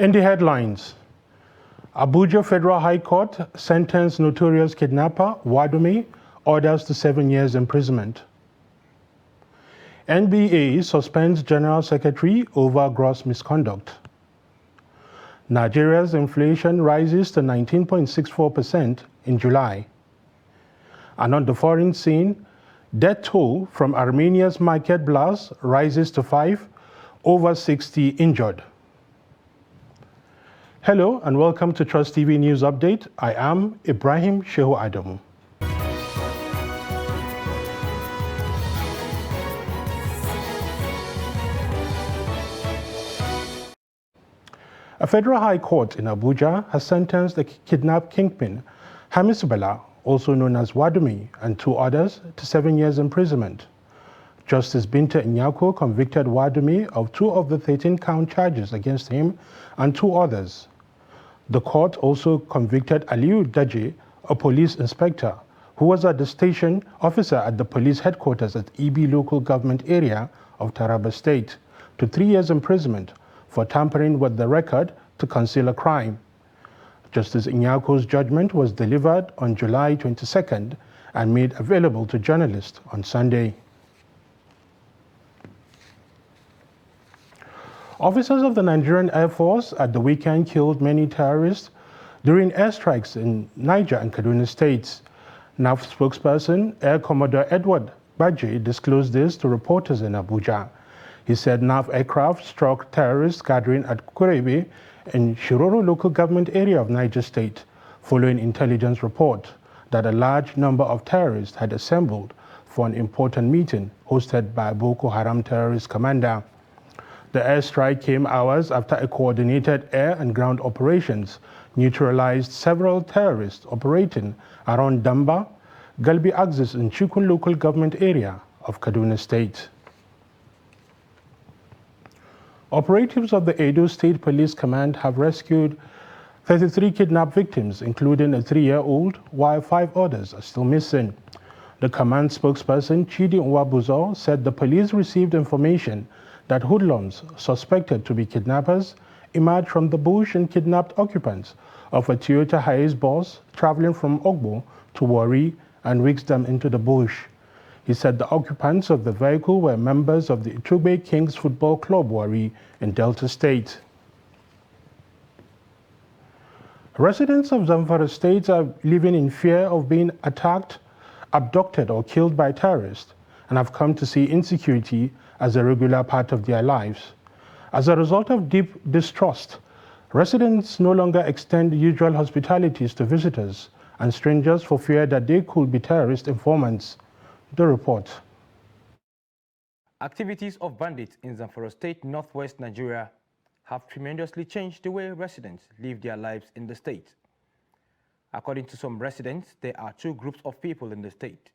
In the headlines, Abuja Federal High Court sentenced notorious kidnapper Wadumi, orders to 7 years imprisonment. NBA suspends General Secretary over gross misconduct. Nigeria's inflation rises to 19.64% in July. And on the foreign scene, death toll from Armenia's market blast rises to 5, over 60 injured. Hello and welcome to Trust TV News Update. I am Ibrahim Shehu Adamu. A federal high court in Abuja has sentenced the kidnapped kingpin Hamis Bala, also known as Wadumi, and 2 others to 7 years imprisonment. Justice Binta Nyako convicted Wadumi of 2 of the 13-count charges against him and 2 others. The court also convicted Aliu Daji, a police inspector, who was at the station officer at the police headquarters at Ibi local government area of Taraba State, to 3 years imprisonment for tampering with the record to conceal a crime. Justice Inyako's judgment was delivered on July 22nd and made available to journalists on Sunday. Officers of the Nigerian Air Force at the weekend killed many terrorists during airstrikes in Niger and Kaduna states. NAF spokesperson Air Commodore Edward Baji disclosed this to reporters in Abuja. He said NAF aircraft struck terrorists gathering at Kurebe in Shiroro local government area of Niger State, following intelligence report that a large number of terrorists had assembled for an important meeting hosted by Boko Haram terrorist commander. The airstrike came hours after a coordinated air and ground operations neutralized several terrorists operating around Damba, Galbi Axis in Chikun local government area of Kaduna State. Operatives of the Edo State Police Command have rescued 33 kidnapped victims, including a 3-year-old, while 5 others are still missing. The command spokesperson Chidi Nwabuzo said the police received information that hoodlums suspected to be kidnappers emerged from the bush and kidnapped occupants of a Toyota Hiace bus traveling from Ogbo to Warri and risked them into the bush. He said the occupants of the vehicle were members of the Itugbe Kings Football Club Warri in Delta State. Residents of Zamfara State are living in fear of being attacked, abducted or killed by terrorists, and have come to see insecurity as a regular part of their lives. As a result of deep distrust, residents no longer extend usual hospitalities to visitors and strangers for fear that they could be terrorist informants. The report. Activities of bandits in Zamfara State, northwest Nigeria, have tremendously changed the way residents live their lives in the state. According to some residents, there are 2 groups of people in the state.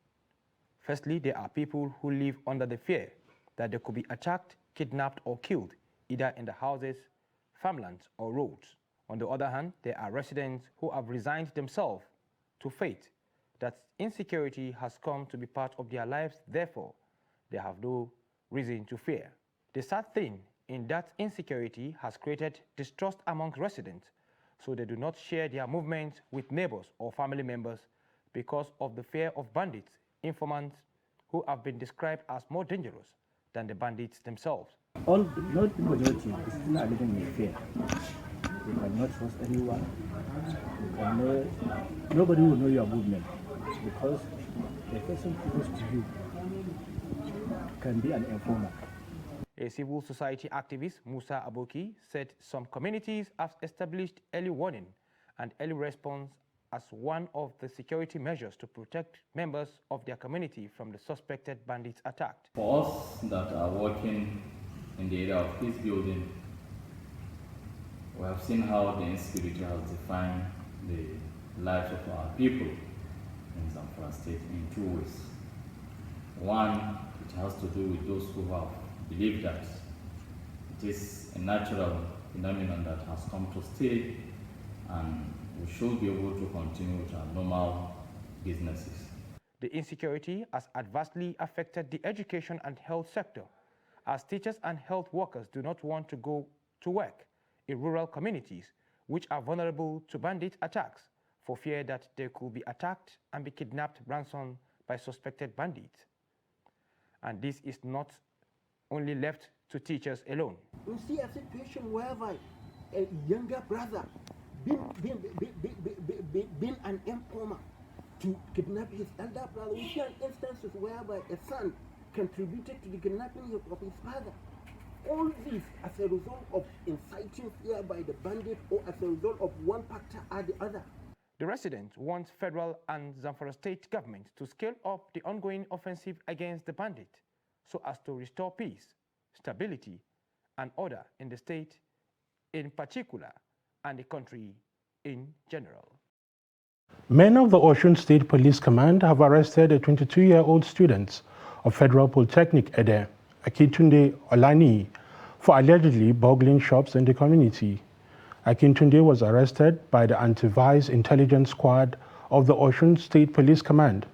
Firstly, there are people who live under the fear that they could be attacked, kidnapped, or killed, either in the houses, farmlands, or roads. On the other hand, there are residents who have resigned themselves to fate that insecurity has come to be part of their lives, therefore, they have no reason to fear. The sad thing in that insecurity has created distrust among residents, so they do not share their movements with neighbors or family members because of the fear of bandits, informants who have been described as more dangerous than the bandits themselves. All not the majority is still living in fear. You cannot trust anyone. Nobody will know your movement because the person close to you can be an informant. A civil society activist, Musa Aboki, said some communities have established early warning and early response as one of the security measures to protect members of their community from the suspected bandits attacked. For us that are working in the area of peace building, we have seen how the insecurity has defined the lives of our people in Zamfara State in 2 ways. One, it has to do with those who have believed that it is a natural phenomenon that has come to stay and we should be able to continue with our normal businesses. The insecurity has adversely affected the education and health sector, as teachers and health workers do not want to go to work in rural communities which are vulnerable to bandit attacks for fear that they could be attacked and be kidnapped ransom by suspected bandits. And this is not only left to teachers alone. We see a situation whereby a younger brother being an informer to kidnap his elder brother. We see instances whereby a son contributed to the kidnapping of his father. All this as a result of inciting fear by the bandit or as a result of one factor or the other. The residents want federal and Zamfara state government to scale up the ongoing offensive against the bandit so as to restore peace, stability, and order in the state in particular and the country in general. Men of the Osun State Police Command have arrested a 22-year-old student of Federal Polytechnic Ede, Akintunde Olani, for allegedly burgling shops in the community. Akintunde was arrested by the Anti-Vice Intelligence Squad of the Osun State Police Command.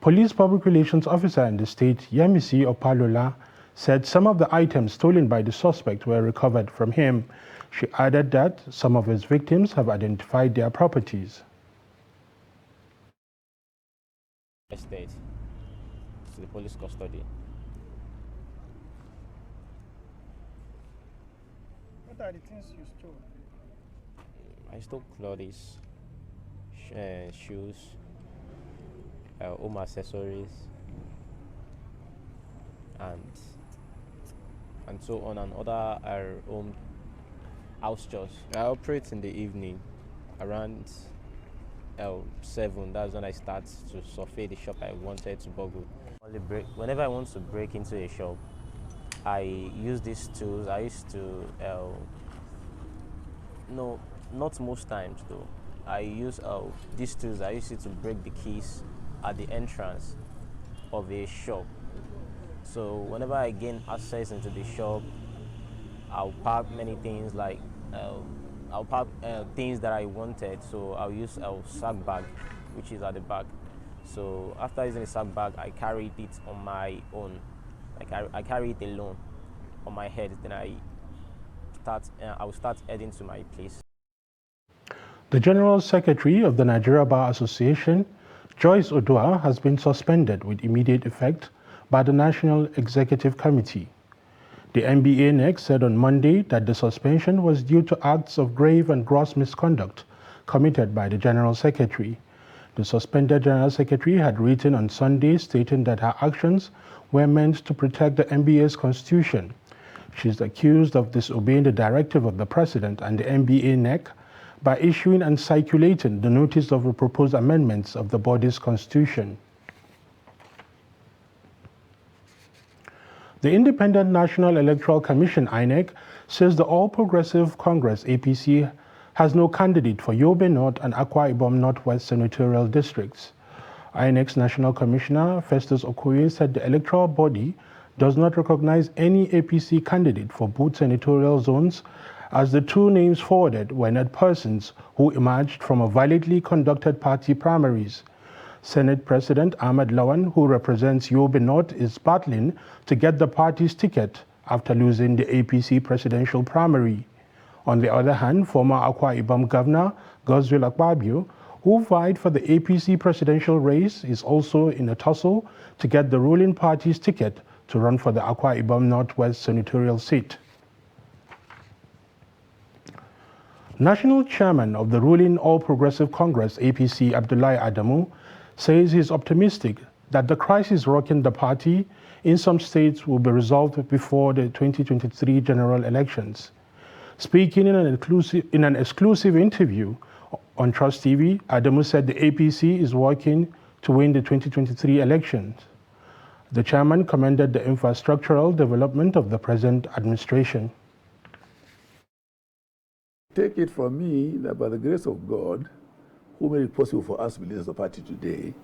Police Public Relations Officer in the state, Yemisi Opalola, said some of the items stolen by the suspect were recovered from him. She added that some of his victims have identified their properties. Estate to the police custody. What are the things you stole? I stole clothes, shoes, home accessories, and so on, and other home house chores. I operate in the evening around 7. That's when I start to survey the shop I wanted to burgle. Whenever I want to break into a shop, I use these tools. I used to, no, not most times though. I use these tools. I used it to break the keys at the entrance of a shop. So whenever I gain access into the shop, I'll pack many things like I'll pack things that I wanted. So I'll use a sack bag, which is at the back. So after using the sack bag, I carried it on my own. I carry it alone on my head. Then I will start heading to my place. The General Secretary of the Nigeria Bar Association, Joyce Odua, has been suspended with immediate effect by the National Executive Committee. The NBA NEC said on Monday that the suspension was due to acts of grave and gross misconduct committed by the General Secretary. The suspended General Secretary had written on Sunday stating that her actions were meant to protect the NBA's constitution. She is accused of disobeying the directive of the President and the NBA NEC by issuing and circulating the notice of the proposed amendments of the body's constitution. The Independent National Electoral Commission, INEC, says the All Progressive Congress, APC, has no candidate for Yobe North and Akwa Ibom Northwest senatorial districts. INEC's National Commissioner, Festus Okoye, said the electoral body does not recognize any APC candidate for both senatorial zones, as the two names forwarded were not persons who emerged from a validly conducted party primaries. Senate President Ahmed Lawan, who represents Yobe North, is battling to get the party's ticket after losing the APC presidential primary. On the other hand, former Akwa Ibom Governor Godswill Akpabio, who vied for the APC presidential race, is also in a tussle to get the ruling party's ticket to run for the Akwa Ibom Northwest senatorial seat. National Chairman of the ruling All Progressive Congress, APC, Abdullahi Adamu, says he is optimistic that the crisis rocking the party in some states will be resolved before the 2023 general elections. Speaking in an exclusive interview on Trust TV, Adamu said the APC is working to win the 2023 elections. The chairman commended the infrastructural development of the present administration. Take it from me that by the grace of God, who made it possible for us to be leaders of the party today,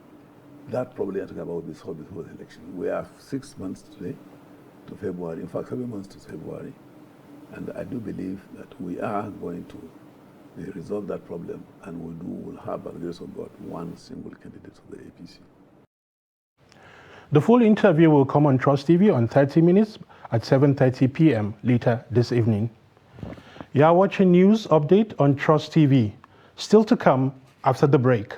that probably I'm talking about this whole election. We have 6 months today to February, in fact 7 months to February, and I do believe that we are going to resolve that problem, and we'll have, by the grace of God, one single candidate for the APC. The full interview will come on Trust TV on 30 minutes at 7:30 p.m. later this evening. You are watching News Update on Trust TV. Still to come after the break.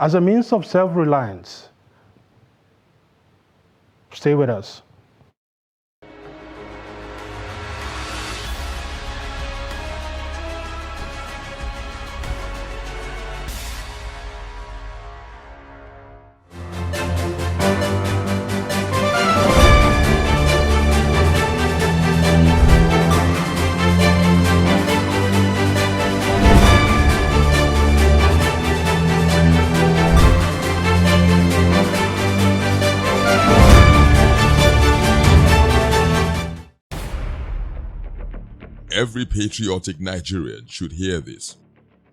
As a means of self-reliance, stay with us. Every patriotic Nigerian should hear this.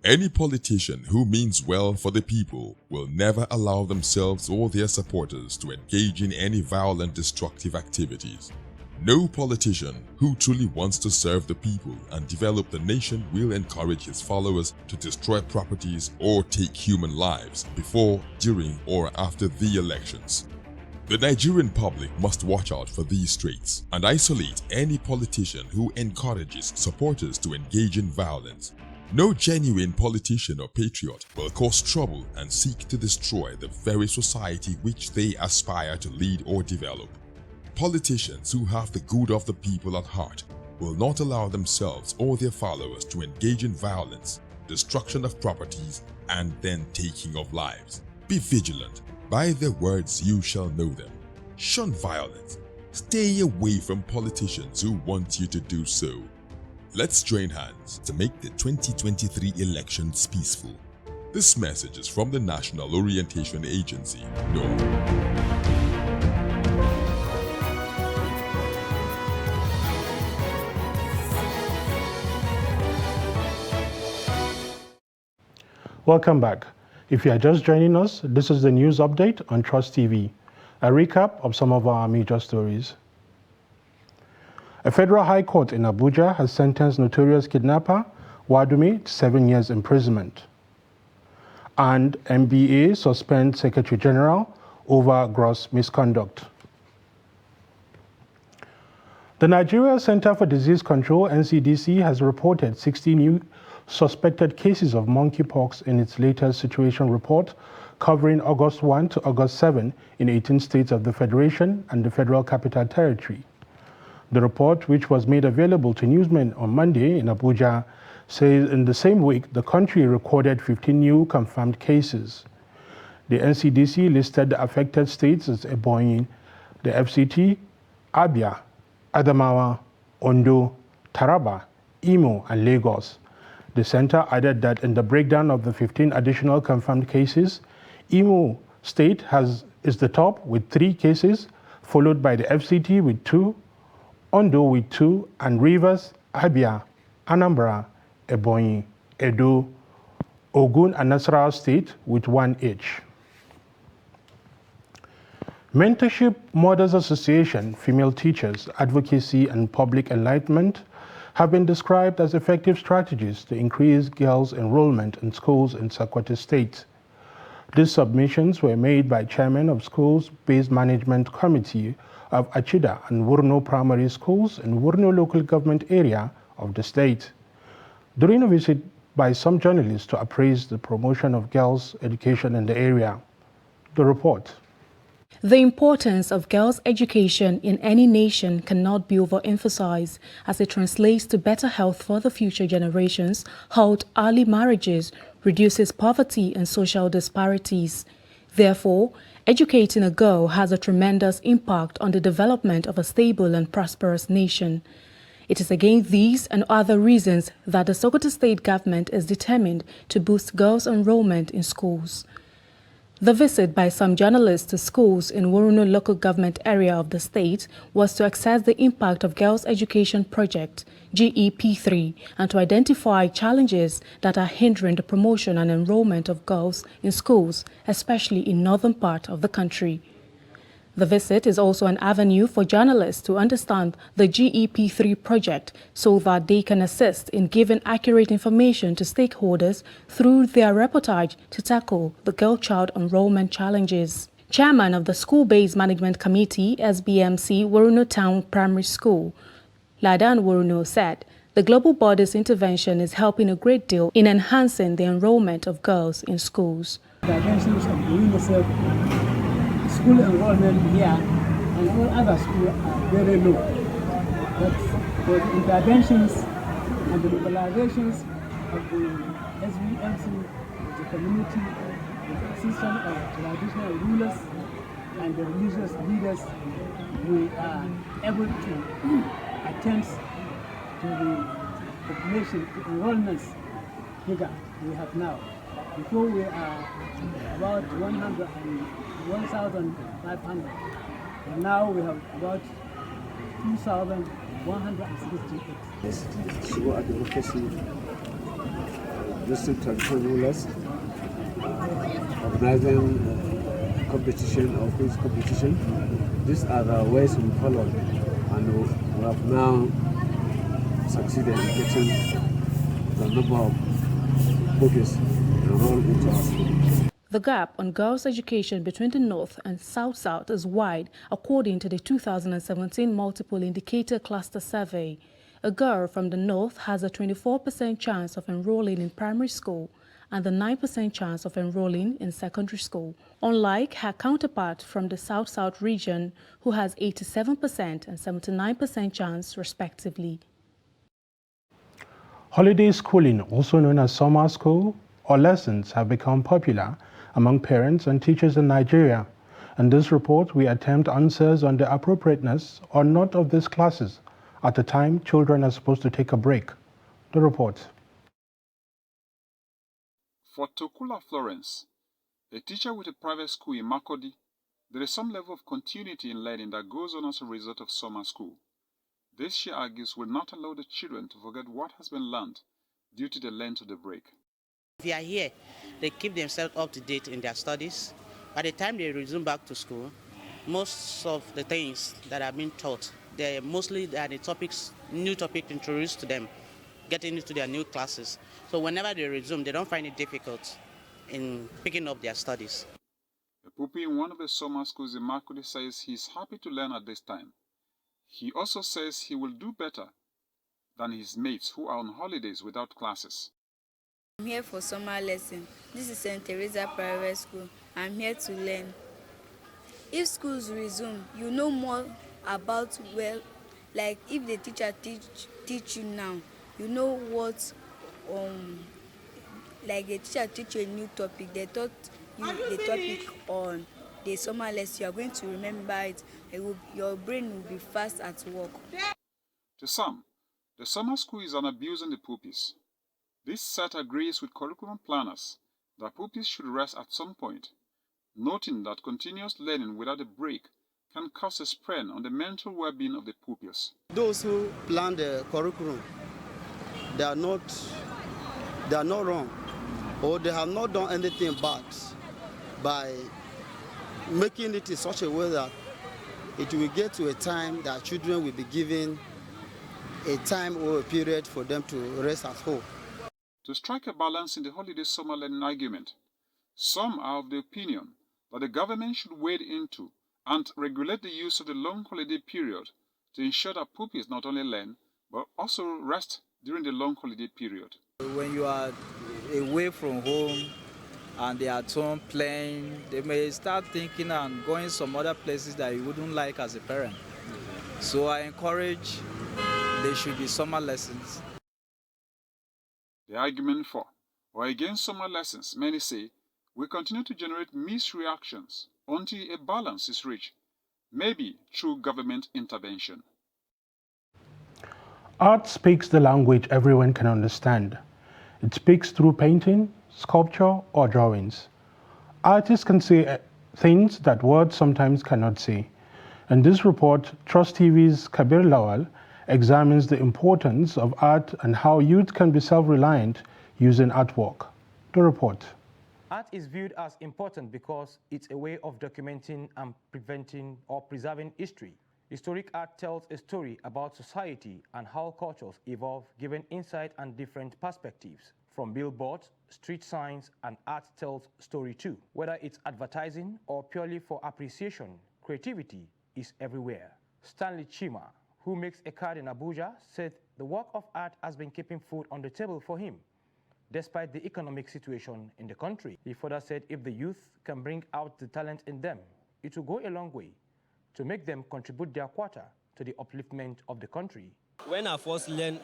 Any politician who means well for the people will never allow themselves or their supporters to engage in any violent, destructive activities. No politician who truly wants to serve the people and develop the nation will encourage his followers to destroy properties or take human lives before, during, or after the elections. The Nigerian public must watch out for these traits and isolate any politician who encourages supporters to engage in violence. No genuine politician or patriot will cause trouble and seek to destroy the very society which they aspire to lead or develop. Politicians who have the good of the people at heart will not allow themselves or their followers to engage in violence, destruction of properties, and then taking of lives. Be vigilant. By their words you shall know them. Shun violence. Stay away from politicians who want you to do so. Let's join hands to make the 2023 elections peaceful. This message is from the National Orientation Agency, NORA. Welcome back. If you are just joining us, this is the news update on Trust TV. A recap of some of our major stories. A federal high court in Abuja has sentenced notorious kidnapper Wadumi to 7 years imprisonment. And NBA suspends Secretary General over gross misconduct. The Nigeria Center for Disease Control, NCDC, has reported 60 new suspected cases of monkeypox in its latest situation report, covering August 1 to August 7 in 18 states of the Federation and the Federal Capital Territory. The report, which was made available to newsmen on Monday in Abuja, says in the same week the country recorded 15 new confirmed cases. The NCDC listed the affected states as Ebonyi, the FCT, Abia, Adamawa, Ondo, Taraba, Imo, and Lagos. The center added that in the breakdown of the 15 additional confirmed cases, Imo State is the top with 3 cases, followed by the FCT with 2, Ondo with 2, and Rivers, Abia, Anambra, Ebonyi, Edo, Ogun, and Nasarawa State with 1 each. Mentorship Mothers Association, Female Teachers, Advocacy, and Public Enlightenment have been described as effective strategies to increase girls' enrollment in schools in Sokoto State. These submissions were made by Chairman of Schools-Based Management Committee of Achida and Wurno Primary Schools in Wurno local government area of the state. During a visit by some journalists to appraise the promotion of girls' education in the area. The report. The importance of girls' education in any nation cannot be overemphasized as it translates to better health for the future generations, halt early marriages, reduces poverty and social disparities. Therefore, educating a girl has a tremendous impact on the development of a stable and prosperous nation. It is against these and other reasons that the Sokoto State government is determined to boost girls' enrollment in schools. The visit by some journalists to schools in Wurno local government area of the state was to assess the impact of Girls' Education Project, GEP3, and to identify challenges that are hindering the promotion and enrollment of girls in schools, especially in northern part of the country. The visit is also an avenue for journalists to understand the GEP3 project so that they can assist in giving accurate information to stakeholders through their reportage to tackle the girl-child enrollment challenges. Chairman of the School-Based Management Committee, SBMC, Wurno Town Primary School, Ladan Wurno, said The Global Bodies intervention is helping a great deal in enhancing the enrollment of girls in schools. Interventions of the UNICEF, school enrollment here and all other schools are very low. But the interventions and the mobilizations of the SVMC, the community, the system of traditional rulers and the religious leaders, we are able to attend to the population enrollments figure we have now. Before we are about 1,500, and now we have about 2,168. This Shigo advocacy, district traditional rulers, organizing competition or quiz competition. These are the ways we follow, and we have now succeeded in getting the number of pupils enrolled into our school. The gap on girls' education between the North and South-South is wide, according to the 2017 Multiple Indicator Cluster Survey. A girl from the North has a 24% chance of enrolling in primary school and a 9% chance of enrolling in secondary school, unlike her counterpart from the South-South region, who has 87% and 79% chance, respectively. Holiday schooling, also known as summer school or lessons, have become popular among parents and teachers in Nigeria. In this report, we attempt answers on the appropriateness or not of these classes at the time children are supposed to take a break. The report. For Tokula Florence, a teacher with a private school in Makurdi, there is some level of continuity in learning that goes on as a result of summer school. This, she argues, will not allow the children to forget what has been learned due to the length of the break. If they are here, they keep themselves up to date in their studies. By the time they resume back to school, most of the things that are being taught, they are the topics, new topic introduced to them, getting into their new classes. So whenever they resume, they don't find it difficult in picking up their studies. The pupil in one of the summer schools in Makurdi says he is happy to learn at this time. He also says he will do better than his mates who are on holidays without classes. I'm here for summer lesson. This is St. Teresa Private School. I'm here to learn. If schools resume, you know more about, well, like if the teacher teach you now, you know what, like the teacher teach you a new topic, they taught you the topic on the summer lesson, you are going to remember it. Your brain will be fast at work. To some, the summer school is an abuse on the pupils. This set agrees with curriculum planners that pupils should rest at some point, noting that continuous learning without a break can cause a strain on the mental well-being of the pupils. Those who plan the curriculum, they are not wrong, or they have not done anything bad by making it in such a way that it will get to a time that children will be given a time or a period for them to rest at home. To strike a balance in the holiday summer learning argument, some are of the opinion that the government should wade into and regulate the use of the long holiday period to ensure that pupils not only learn but also rest during the long holiday period. When you are away from home and they are at home playing, they may start thinking and going some other places that you wouldn't like as a parent. So I encourage there should be summer lessons. The argument for or against summer lessons, many say, will continue to generate mixed reactions until a balance is reached, maybe through government intervention. Art speaks the language everyone can understand. It speaks through painting, sculpture, or drawings. Artists can say things that words sometimes cannot say. In this report, Trust TV's Kabir Lawal examines the importance of art and how youth can be self-reliant using artwork. The report. Art is viewed as important because it's a way of documenting and preventing or preserving history. Historic art tells a story about society and how cultures evolve, giving insight and different perspectives. From billboards, street signs, and art tells story too. Whether it's advertising or purely for appreciation, creativity is everywhere. Stanley Chima, who makes a card in Abuja, said the work of art has been keeping food on the table for him, despite the economic situation in the country. He further said if the youth can bring out the talent in them, it will go a long way to make them contribute their quota to the upliftment of the country. When I first learn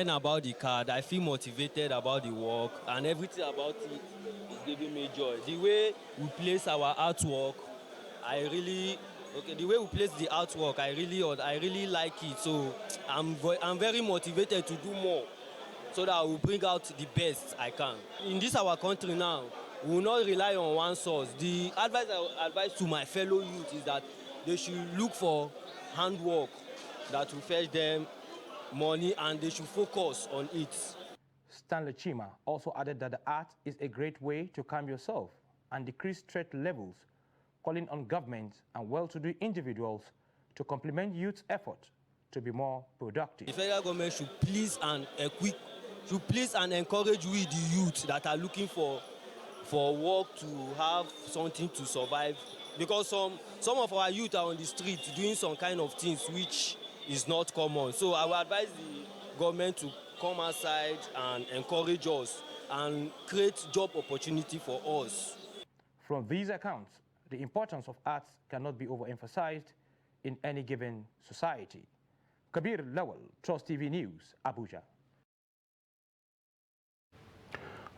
about the card, I feel motivated about the work, and everything about it is giving me joy. The way we place our artwork, the way we place the artwork, I really like it. So I'm very motivated to do more, so that I will bring out the best I can. In this our country now, we will not rely on one source. The advice I advise to my fellow youth is that they should look for handwork that will fetch them money, and they should focus on it. Stanley Chima also added that the art is a great way to calm yourself and decrease threat levels, calling on governments and well-to-do individuals to complement youth's effort to be more productive. The federal government should please and encourage we the youth that are looking for work to have something to survive, because some of our youth are on the street doing some kind of things which is not common. So I would advise the government to come outside and encourage us and create job opportunity for us. From these accounts, the importance of arts cannot be overemphasized in any given society. Kabir Lawal, Trust TV News, Abuja.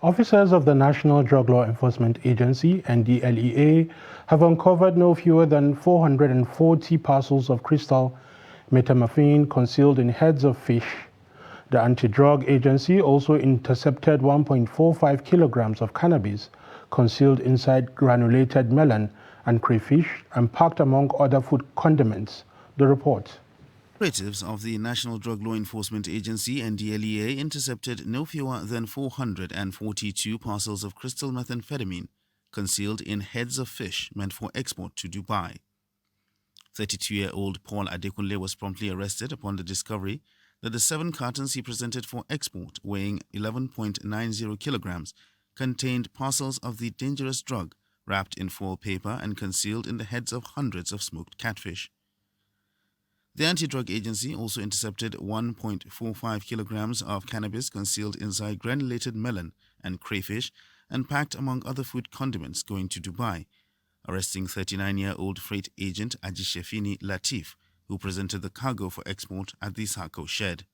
Officers of the National Drug Law Enforcement Agency, NDLEA, have uncovered no fewer than 440 parcels of crystal methamphetamine concealed in heads of fish. The anti-drug agency also intercepted 1.45 kilograms of cannabis concealed inside granulated melon and crayfish and packed among other food condiments. The report. Operatives of the National Drug Law Enforcement Agency, NDLEA, intercepted no fewer than 442 parcels of crystal methamphetamine concealed in heads of fish meant for export to Dubai. 32-year-old Paul Adekunle was promptly arrested upon the discovery that the 7 cartons he presented for export, weighing 11.90 kilograms, contained parcels of the dangerous drug wrapped in foil paper and concealed in the heads of hundreds of smoked catfish. The anti-drug agency also intercepted 1.45 kilograms of cannabis concealed inside granulated melon and crayfish and packed among other food condiments going to Dubai, arresting 39-year-old freight agent Ajishefini Latif, who presented the cargo for export at the Sako shed.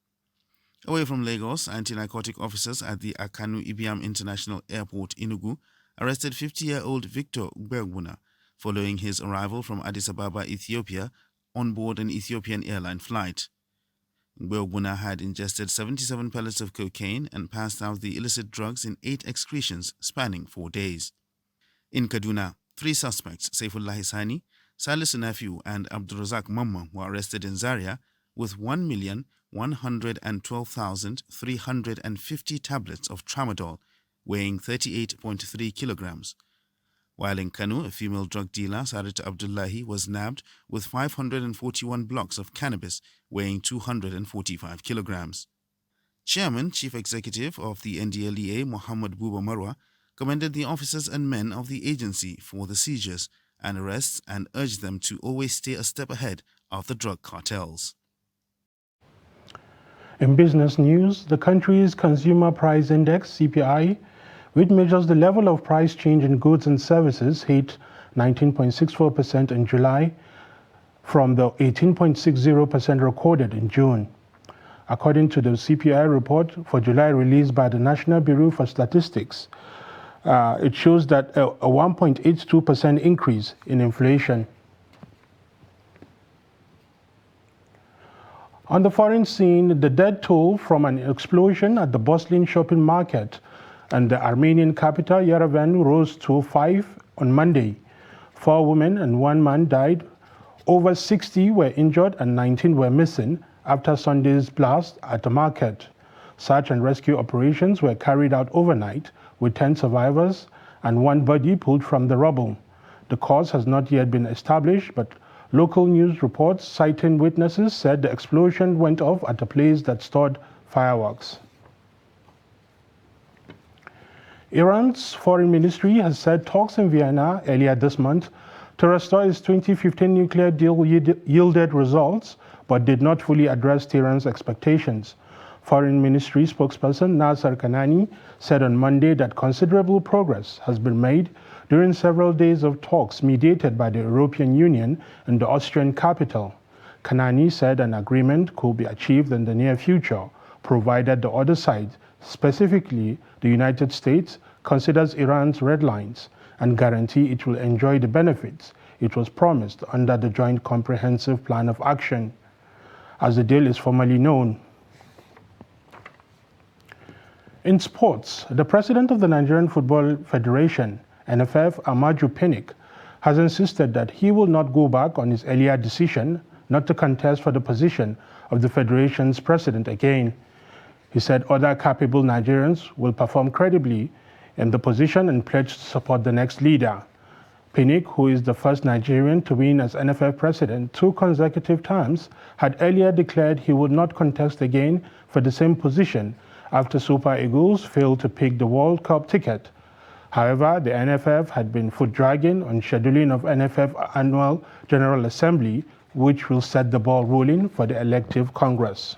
Away from Lagos, anti-narcotic officers at the Akanu Ibiam International Airport, Enugu, arrested 50-year-old Victor Gbegbuna following his arrival from Addis Ababa, Ethiopia, on board an Ethiopian airline flight. Gbegbuna had ingested 77 pellets of cocaine and passed out the illicit drugs in 8 excretions spanning 4 days. In Kaduna, 3 suspects, Saifullah Sani, Salisu Nafiu, and Abdulrazak Mamman, were arrested in Zaria with 1,112,350 tablets of tramadol, weighing 38.3 kilograms. While in Kanu, a female drug dealer, Sarit Abdullahi, was nabbed with 541 blocks of cannabis, weighing 245 kilograms. Chairman, Chief Executive of the NDLEA, Muhammad Buba Marwa, commended the officers and men of the agency for the seizures and arrests and urged them to always stay a step ahead of the drug cartels. In business news, the country's Consumer Price Index, CPI, which measures the level of price change in goods and services, hit 19.64% in July from the 18.60% recorded in June. According to the CPI report for July released by the National Bureau for Statistics, it shows that a 1.82% increase in inflation. On the foreign scene, the death toll from an explosion at the bustling shopping market and the Armenian capital, Yerevan, rose to 5 on Monday. 4 women and 1 man died. Over 60 were injured and 19 were missing after Sunday's blast at the market. Search and rescue operations were carried out overnight with 10 survivors and 1 body pulled from the rubble. The cause has not yet been established, but local news reports citing witnesses said the explosion went off at a place that stored fireworks. Iran's foreign ministry has said talks in Vienna earlier this month to restore its 2015 nuclear deal yielded results, but did not fully address Tehran's expectations. Foreign Ministry spokesperson Nasser Kanani said on Monday that considerable progress has been made during several days of talks mediated by the European Union and the Austrian capital. Kanani said an agreement could be achieved in the near future, provided the other side, specifically the United States, considers Iran's red lines and guarantee it will enjoy the benefits it was promised under the Joint Comprehensive Plan of Action, as the deal is formally known. In sports, the president of the Nigerian Football Federation, NFF, Amaju Pinnick, has insisted that he will not go back on his earlier decision not to contest for the position of the federation's president again. He said other capable Nigerians will perform credibly in the position and pledge to support the next leader. Pinnick, who is the first Nigerian to win as NFF president 2 consecutive times, had earlier declared he would not contest again for the same position after Super Eagles failed to pick the World Cup ticket. However, the NFF had been foot-dragging on scheduling of NFF Annual General Assembly, which will set the ball rolling for the elective Congress.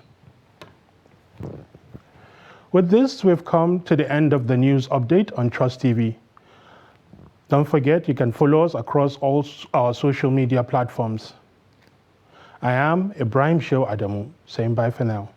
With this, we've come to the end of the news update on Trust TV. Don't forget, you can follow us across all our social media platforms. I am Ibrahim Shehu Adamu, saying bye for now.